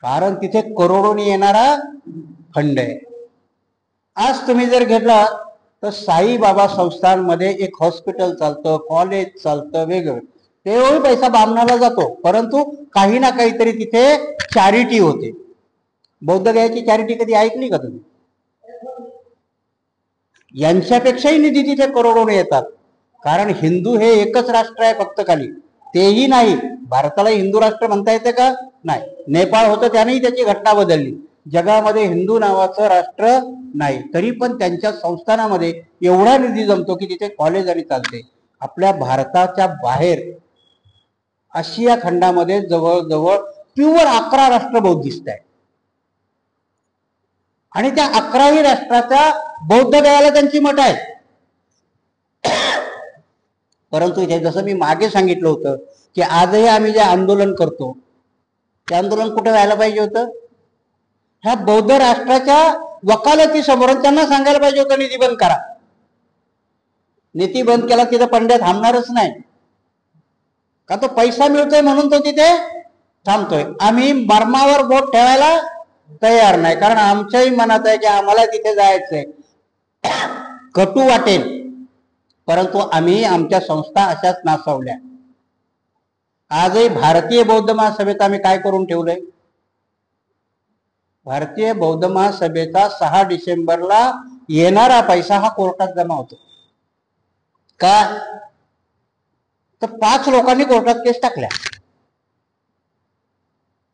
S1: कारण तिथे करोडोनी येणारा खंड आहे. आज तुम्ही जर घेतला तर साईबाबा संस्थांमध्ये एक हॉस्पिटल चालतं, कॉलेज चालतं, वेगवेगळं. तेवढी पैसा बामणाला जातो, परंतु काही ना काहीतरी तिथे चॅरिटी होते. बौद्धगयाची चॅरिटी कधी ऐकली का तुम्ही? यांच्यापेक्षाही निधी तिथे करोडोने येतात. कारण हिंदू हे एकच राष्ट्र आहे फक्त खाली, तेही नाही. भारताला हिंदू राष्ट्र म्हणता येते का? नाही. नेपाळ होतं त्यानेही त्याची घटना बदलली. जगामध्ये हिंदू नावाचं राष्ट्र नाही. तरी पण त्यांच्या संस्थानामध्ये एवढा निधी जमतो की तिथे कॉलेज आणि चालते. आपल्या भारताच्या बाहेर आशिया खंडामध्ये जवळजवळ प्युअर 11 राष्ट्र बौद्धिस्ट आहे आणि त्या 11ही राष्ट्राच्या बौद्ध गयाला त्यांची मठ आहे. परंतु इथे जसं मी मागे सांगितलं होतं की आजही आम्ही जे आंदोलन करतो ते आंदोलन कुठे व्हायला पाहिजे होतं? ह्या बौद्ध राष्ट्राच्या वकालती समोर त्यांना सांगायला पाहिजे होतं निधी बंद करा. नीती बंद केला तिथं पंड्या थांबणारच नाही, का तो पैसा मिळतोय म्हणून तो तिथे थांबतोय. आम्ही मर्मावर बोट ठेवायला तयार नाही, कारण आमच्याही मनात आहे की आम्हाला तिथे जायचंय. कटू वाटेल, परंतु आम्ही आमच्या संस्था अशाच नासवल्या. आजही भारतीय बौद्ध महासभेत आम्ही काय करून ठेवलंय? भारतीय बौद्ध महासभेचा 6 डिसेंबरला येणारा पैसा हा कोर्टात जमा होतो का? तर 5 लोकांनी कोर्टात केस टाकल्या.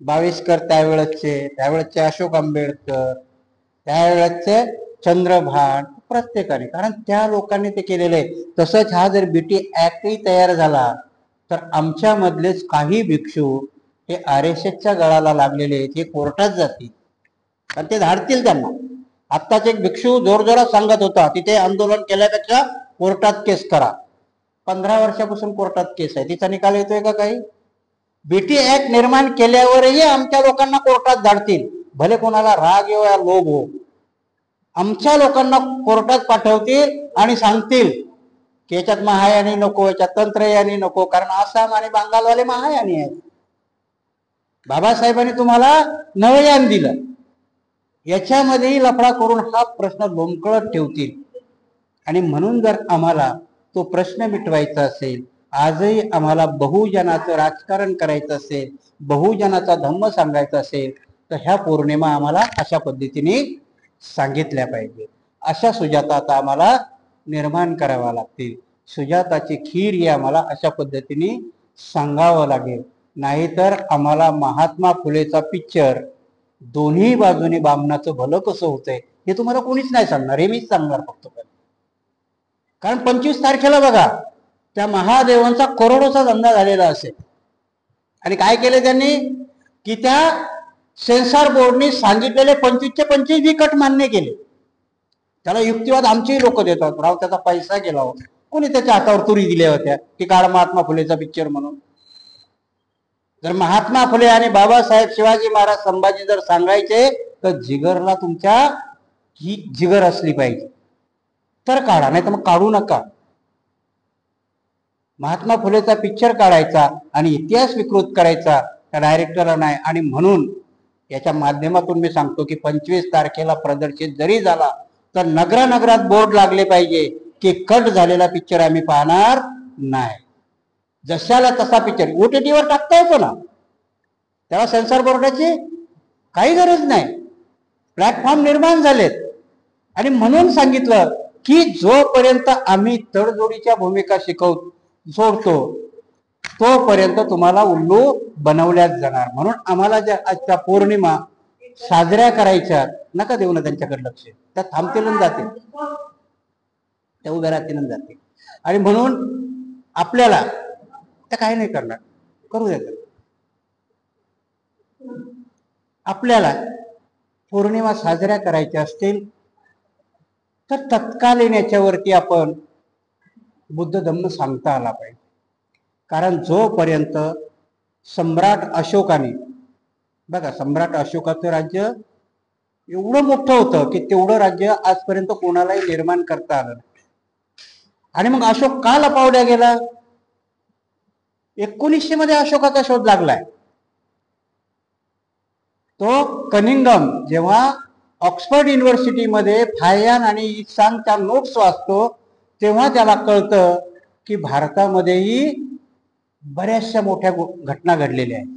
S1: बावीसकर त्यावेळेसचे अशोक आंबेडकर, त्यावेळेसचे चंद्रभान, प्रत्येकाने, कारण त्या लोकांनी ते केलेलं आहे. तसंच हा जर बीटी ऍक्टही तयार झाला तर आमच्या मधलेच काही भिक्षू हे RSSच्या गळाला लागलेले आहेत, हे कोर्टात जातील आणि ते धाडतील त्यांना. आत्ताच एक भिक्षू जोरजोरात सांगत होता तिथे आंदोलन केल्यापेक्षा कोर्टात केस करा. 15 वर्षापासून कोर्टात केस आहे, तिचा निकाल येतोय का काही? बीटी ऍक्ट निर्माण केल्यावरही आमच्या लोकांना कोर्टात धाडतील, भले कोणाला राग येऊ या लोभ हो. आमच्या लोकांना कोर्टात पाठवतील आणि सांगतील की याच्यात महायानी नको, याच्यात तंत्रयानी नको, कारण आसाम आणि बंगालवाले महायानी आहेत. बाबासाहेबांनी तुम्हाला नवयान दिलं, याच्यामध्येही लफडा करून हा प्रश्न लोंबकळत ठेवतील. आणि म्हणून जर आम्हाला तो प्रश्न मिटवायचा असेल, आजही आम्हाला बहुजनाचं राजकारण करायचं असेल, बहुजनाचा धम्म सांगायचा असेल, तर ह्या पौर्णिमा आम्हाला अशा पद्धतीने सांगितल्या पाहिजे. अशा सुजाता आता आम्हाला निर्माण कराव्या लागतील. सुजाताची खीर ही आम्हाला अशा पद्धतीने सांगावं लागेल. नाहीतर आम्हाला महात्मा फुलेचा पिक्चर दोन्ही बाजूने बामणाचं भलं कसं होतंय हे तुम्हाला कोणीच नाही सांगणार, हे मीच सांगणार फक्त. कारण 25 तारखेला बघा त्या महादेवांचा करोडोचा धंदा झालेला असेल आणि काय केले त्यांनी की त्या सेन्सॉर बोर्डने सांगितलेले 25चे 25 बी कट मान्य केले. त्याला युक्तिवाद आमचेही लोक देतात, राव त्याचा पैसा गेला होता, कोणी त्याच्या हातावर तुरी दिल्या होत्या की काढ महात्मा फुलेचा पिक्चर म्हणून. जर महात्मा फुले आणि बाबासाहेब शिवाजी महाराज संभाजी जर सांगायचे तर जिगरला तुमच्या ही जिगर असली पाहिजे तर काढा, नाही तर मग काढू नका. महात्मा फुलेचा पिक्चर काढायचा आणि इतिहास विकृत करायचा त्या डायरेक्टरला नाही. आणि म्हणून याच्या माध्यमातून मी सांगतो की 25 तारखेला प्रदर्शित जरी झाला तर नगरात बोर्ड लागले पाहिजे की कट झालेला पिक्चर आम्ही पाहणार नाही. जशाला तसा पिक्चर OTTवर टाकता येतो ना, त्याला सेन्सॉर बोर्डाची काही गरज नाही. प्लॅटफॉर्म निर्माण झालेत आणि म्हणून सांगितलं की जोपर्यंत आम्ही तडजोडीच्या भूमिका सोडतो तोपर्यंत तुम्हाला उल्लू बनवल्याच जाणार. म्हणून आम्हाला ज्या आजच्या पौर्णिमा साजऱ्या करायच्या, नका देऊ ना त्यांच्याकडे लक्ष, त्या थांबतील आणि जातील, त्या उभ्या राहतील आणि जातील. आणि म्हणून आपल्याला त्या काही नाही करणार, करू द्या. आपल्याला पौर्णिमा साजऱ्या करायच्या असतील तर तत्कालीन याच्यावरती आपण बुद्ध धम्म सांगता आला पाहिजे. कारण जोपर्यंत सम्राट अशोकाने, बघा सम्राट अशोकाचं राज्य एवढं मोठं होतं की तेवढं राज्य आजपर्यंत कोणालाही निर्माण करता आलं नाही. आणि मग अशोक का लपावल्या गेला? 1900 मध्ये अशोकाचा शोध लागलाय. तो कनिंगम जेव्हा ऑक्सफर्ड युनिव्हर्सिटीमध्ये फायन आणि इत्सांगच्या नोट्स वाचतो तेव्हा त्याला कळतं की भारतामध्येही बऱ्याचशा मोठ्या घटना घडलेल्या आहेत.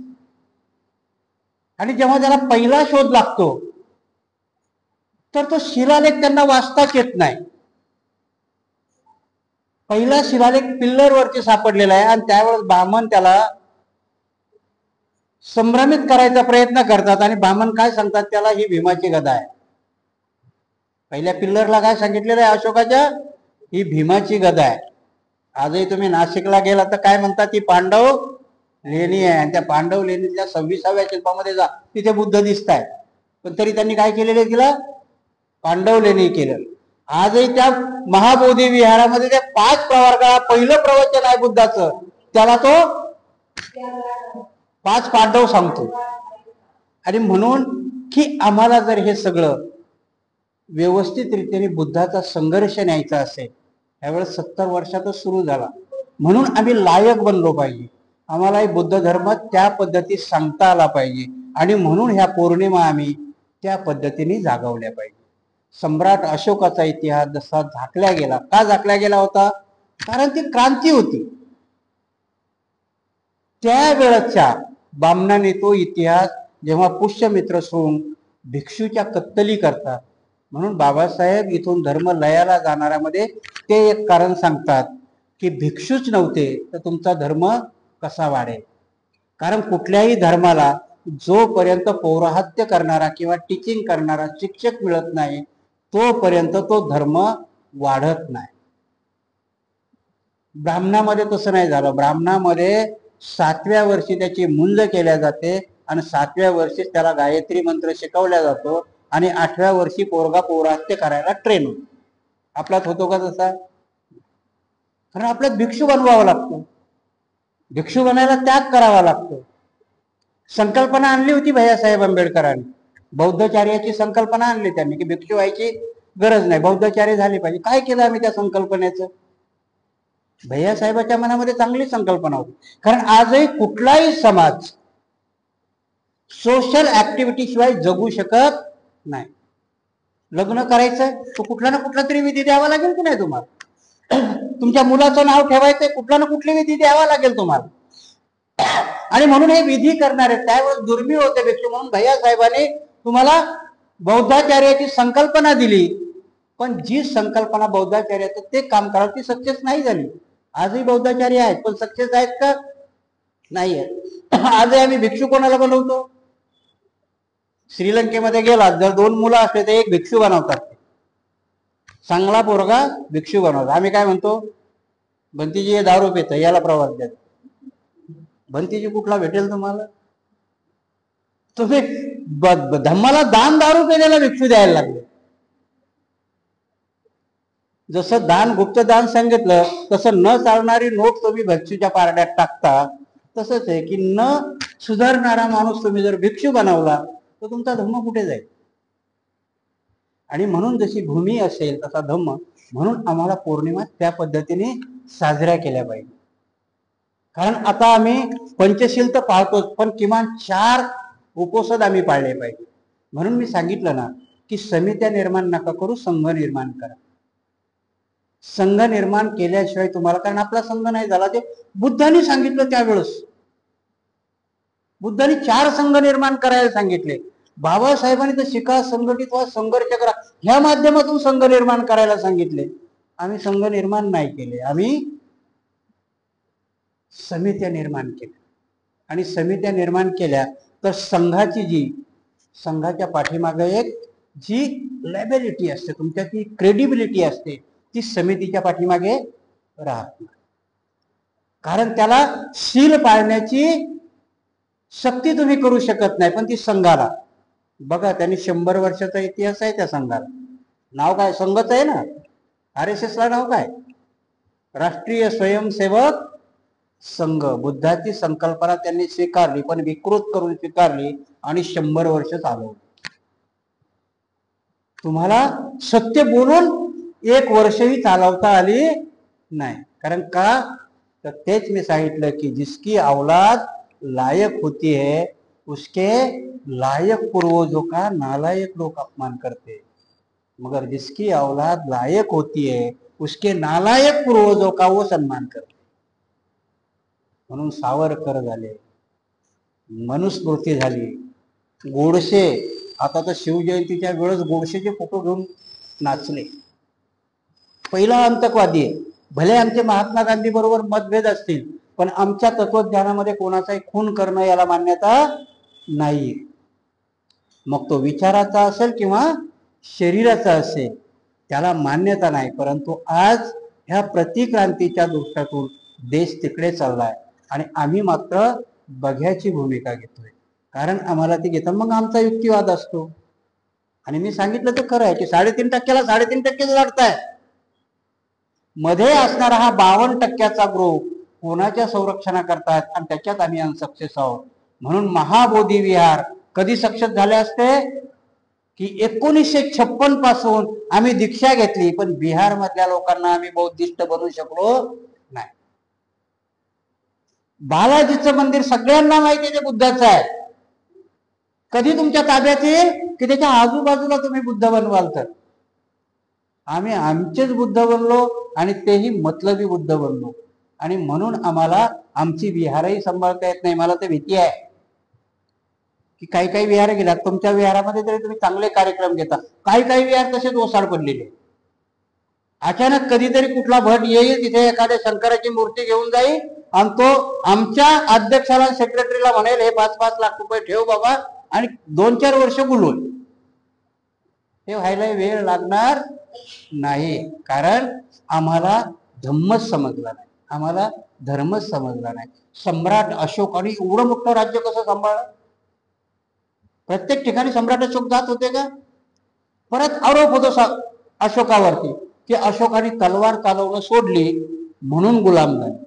S1: आणि जेव्हा त्याला पहिला शोध लागतो तर तो शिलालेख त्यांना वाचताच येत नाही. पहिला शिलालेख पिल्लरवरती सापडलेला आहे आणि त्यावेळेस बामण त्याला संभ्रमित करायचा प्रयत्न करतात आणि बामण काय सांगतात त्याला, ही भीमाची गदा आहे. पहिल्या पिल्लरला काय सांगितलेलं आहे अशोकाच्या, ही भीमाची गदा आहे. आजही तुम्ही नाशिकला गेला तर काय म्हणतात, ती पांडव लेणी आहे. आणि त्या पांडव लेणीतल्या 26व्या शिल्पामध्ये जा, तिथे बुद्ध दिसत आहे. पण तरी त्यांनी काय केलेलं आहे, तिला पांडव लेणी केलं. आजही त्या महाबोधी विहारामध्ये त्या 5 प्रवर्गाला पहिलं प्रवचन आहे बुद्धाचं, त्याला तो 5 पांडव सांगतो. आणि म्हणून की आम्हाला जर हे सगळं व्यवस्थित रीतीने बुद्धाचा संघर्ष न्यायचा असेल, त्यावेळेस 70 वर्षातच सुरू झाला. म्हणून आम्ही लायक बनलो पाहिजे, आम्हालाही बुद्ध धर्म त्या पद्धतीत सांगता आला पाहिजे. आणि म्हणून ह्या पौर्णिमा आम्ही त्या पद्धतीने जागवल्या पाहिजे. सम्राट अशोकाचा इतिहास जसा झाकल्या गेला, का झाकल्या गेला होता? कारण ती क्रांती होती. त्यावेळच्या बामणाने तो इतिहास जेव्हा पुष्यमित्र सोंग भिक्षूच्या कत्तली करतात, म्हणून बाबासाहेब इथून धर्म लयाला जाणाऱ्यामध्ये ते एक कारण सांगतात की भिक्षूच नव्हते तर तुमचा धर्म कसा वाढेल. कारण कुठल्याही धर्माला जोपर्यंत पौराहत्य करणारा किंवा टीचिंग करणारा शिक्षक मिळत नाही तोपर्यंत तो धर्म वाढत नाही. ब्राह्मणामध्ये तसं नाही झालं. ब्राह्मणामध्ये 7व्या वर्षी त्याची मुंज केल्या जाते आणि 7व्या वर्षी त्याला गायत्री मंत्र शिकवला जातो आणि 8व्या वर्षी पोरगा पौराहत्य करायला ट्रेन होतो. आपल्यात होतो का तसा? कारण आपल्यात भिक्षू बनवावा लागतो, भिक्षू बनायला त्याग करावा लागतो. संकल्पना आणली होती भैयासाहेब आंबेडकरांनी, बौद्धचार्याची संकल्पना आणली त्यांनी की भिक्षू व्हायची गरज नाही, बौद्धचार्य झाले पाहिजे. काय केलं आम्ही त्या संकल्पनेचं? भैयासाहेबाच्या मनामध्ये चांगली संकल्पना होती. कारण आजही कुठलाही समाज सोशल ऍक्टिव्हिटी शिवाय जगू शकत नाही. लग्न करायचं तो कुठला ना कुठला तरी विधी द्यावा लागेल की नाही तुम्हाला? तुमच्या मुलाचं नाव ठेवायचंय, कुठला ना कुठली विधी द्यावा लागेल तुम्हाला. आणि म्हणून हे विधी करणारे त्यावेळेस दुर्मिळ होते भिक्षू. म्हणून भैयासाहेबांनी तुम्हाला बौद्धाचार्याची संकल्पना दिली, पण जी संकल्पना बौद्धाचार्याचं ते काम करा ती सक्सेस नाही झाली. आजही बौद्धाचार्य आहेत पण सक्सेस आहेत का? नाही आहेत. आजही आम्ही भिक्षू कोणाला बनवतो? श्रीलंकेमध्ये गेला जर 2 मुलं असले तर एक भिक्षू बनवतात, चांगला पोरगा भिक्षू बनवतात. आम्ही काय म्हणतो, भंतीजी 10 रुपये तर याला प्रवास द्या. भंतीजी कुठला भेटेल तुम्हाला? तुम्ही धम्माला दान 10 रुपये द्यायला भिक्षू द्यायला लागले. जसं दान गुप्तदान सांगितलं तसं न चालणारी नोट तुम्ही भिक्षूच्या पारड्यात टाकता. तसंच आहे की न सुधारणारा माणूस तुम्ही जर भिक्षू बनवला तर तुमचा धम्म कुठे जाईल? आणि म्हणून जशी भूमी असेल तसा धम्म. म्हणून आम्हाला पौर्णिमा त्या पद्धतीने साजऱ्या केल्या पाहिजे. कारण आता आम्ही पंचशील तर पाळतोच, पण किमान 4 उपोषण आम्ही पाळले पाहिजे. म्हणून मी सांगितलं ना की समित्या निर्माण नका करू, संघ निर्माण करा. संघ निर्माण केल्याशिवाय तुम्हाला, कारण आपला संघ नाही झाला. ते बुद्धांनी सांगितलं त्यावेळेस, बुद्धांनी 4 संघ निर्माण करायला सांगितले. बाबासाहेबांनी तर शिका, संघटित व्हा, संघर्ष करा ह्या माध्यमातून संघ निर्माण करायला सांगितले. आम्ही संघ निर्माण नाही केले. आम्ही समित्या निर्माण केल्या, आणि समित्या निर्माण केल्या तर संघाच्या पाठीमागे एक जी लॅबिलिटी असते, तुमच्या ती क्रेडिबिलिटी असते, ती समितीच्या पाठीमागे राहत. कारण त्याला शील पाळण्याची सक्ती तुम्ही करू शकत नाही, पण ती संघाला. बघा, त्यांनी 100 वर्षाचा इतिहास आहे त्या संघाला. नाव काय? संघच आहे ना. RSS ला नाव काय? राष्ट्रीय स्वयंसेवक संघ. बुद्धाची संकल्पना त्यांनी स्वीकारली, पण विकृत करून स्वीकारली आणि 100 वर्ष चालवली. तुम्हाला सत्य बोलून 1 वर्षही चालवता आली नाही. कारण का? तर तेच मी सांगितलं की जिसकी औलाद लायक होती है उसके लायक पूर्वजों का नालायक लोग अपमान करते, मगर जिसकी औलाद लायक होती है उसके नालायक पूर्वजों का वो सम्मान करते. म्हणून सावरकर झाले, मनुस्मृती झाली, गोडसे. आता तर शिवजयंतीच्या वेळेस गोडसेचे फोटो घेऊन नाचले. पहिला आतंकवादी आहे. भले आमचे महात्मा गांधी बरोबर मतभेद असतील, पण आमच्या तत्वज्ञानामध्ये कोणाचाही खून करणं याला मान्यता नाही. मग तो विचाराचा असेल किंवा शरीराचा असेल, त्याला मान्यता नाही. परंतु आज ह्या प्रतिक्रांतीच्या दृष्टातून देश तिकडे चाललाय आणि आम्ही मात्र बघ्याची भूमिका घेतोय. कारण आम्हाला ती घेतात, मग आमचा युक्तिवाद असतो. आणि मी सांगितलं तर खरं आहे की 3.5%ला 3.5% लढताय. मध्ये असणारा हा 52%चा ग्रुप कोणाच्या संरक्षणा करतात, आणि त्याच्यात आम्ही अनसक्सेस आहोत. म्हणून महाबोधी विहार कधी सक्सेस झाले असते की 1956 पासून आम्ही दीक्षा घेतली, पण बिहार मधल्या लोकांना आम्ही बौद्धिस्ट बनवू शकलो नाही. बालाजीचं मंदिर सगळ्यांना माहिती आहे ते बुद्धाचं आहे. कधी तुमच्या ताब्यात येईल की त्याच्या आजूबाजूला तुम्ही बुद्ध बनवाल. तर आम्ही आमचेच बुद्ध बनलो आणि तेही मतलबी बुद्ध बनलो. आणि म्हणून आम्हाला आमची विहारही सांभाळता येत नाही. मला तर भीती आहे की काही विहार गेलात, तुमच्या विहारामध्ये तरी तुम्ही चांगले कार्यक्रम घेता, काही विहार तसेच ओसाड पडलेले. अचानक कधीतरी कुठला भट येईल, तिथे एखाद्या शंकराची मूर्ती घेऊन जाईल आणि तो आमच्या अध्यक्षाला सेक्रेटरीला म्हणेल हे 5-5 लाख रुपये ठेव बाबा, आणि 2-4 वर्ष गुलून. हे व्हायला वेळ लागणार नाही. कारण आम्हाला धम्मच समजला नाही, आम्हाला धर्मच समजला नाही. सम्राट अशोकाने एवढं मोठं राज्य कसं सांभाळलं? प्रत्येक ठिकाणी सम्राट अशोक जात होते का? परत आरोप होतो अशोकावरती की अशोकाने तलवार चालवणं सोडली म्हणून गुलाम झाले.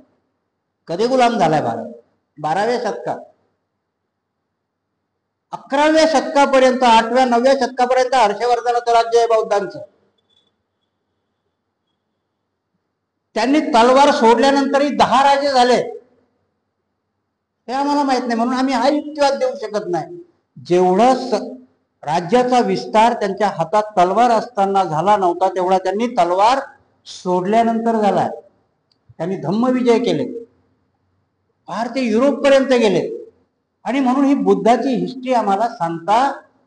S1: कधी गुलाम झालाय भारत? 12व्या शतकात. 11व्या शतकापर्यंत, 8व्या 9व्या शतकापर्यंत हर्षवर्धनाचं राज्य आहे बौद्धांचं. त्यांनी तलवार सोडल्यानंतरही 10 राजे झाले. हे आम्हाला माहित नाही, म्हणून आम्ही हा युक्तिवाद देऊ शकत नाही. जेवढा राज्याचा विस्तार त्यांच्या हातात तलवार असताना झाला नव्हता, तेवढा त्यांनी तलवार सोडल्यानंतर झाला. त्यांनी धम्मविजय केले, फार ते युरोप पर्यंत गेले. आणि म्हणून ही बुद्धाची हिस्ट्री आम्हाला सांगता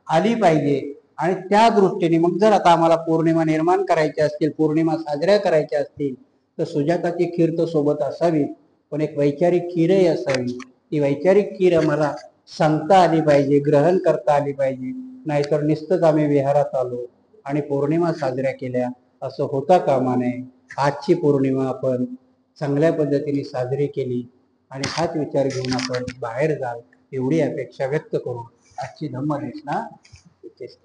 S1: आली पाहिजे. आणि त्या दृष्टीने मग जर आता आम्हाला पौर्णिमा निर्माण करायच्या असतील, पौर्णिमा साजऱ्या करायच्या असतील, तर सुजाताची खीर तर सोबत असावी, पण एक वैचारिक खीरही असावी. ती वैचारिक खीर आम्हाला सांगता आली पाहिजे, ग्रहण करता आली पाहिजे. नाहीतर नुसतंच आम्ही विहारात आलो आणि पौर्णिमा साजऱ्या केल्या असं होता कामा नये. आजची पौर्णिमा आपण चांगल्या पद्धतीने साजरी केली आणि हाच विचार घेऊन आपण बाहेर जाल एवढी अपेक्षा व्यक्त करून आजची धम्मदेशना इथेच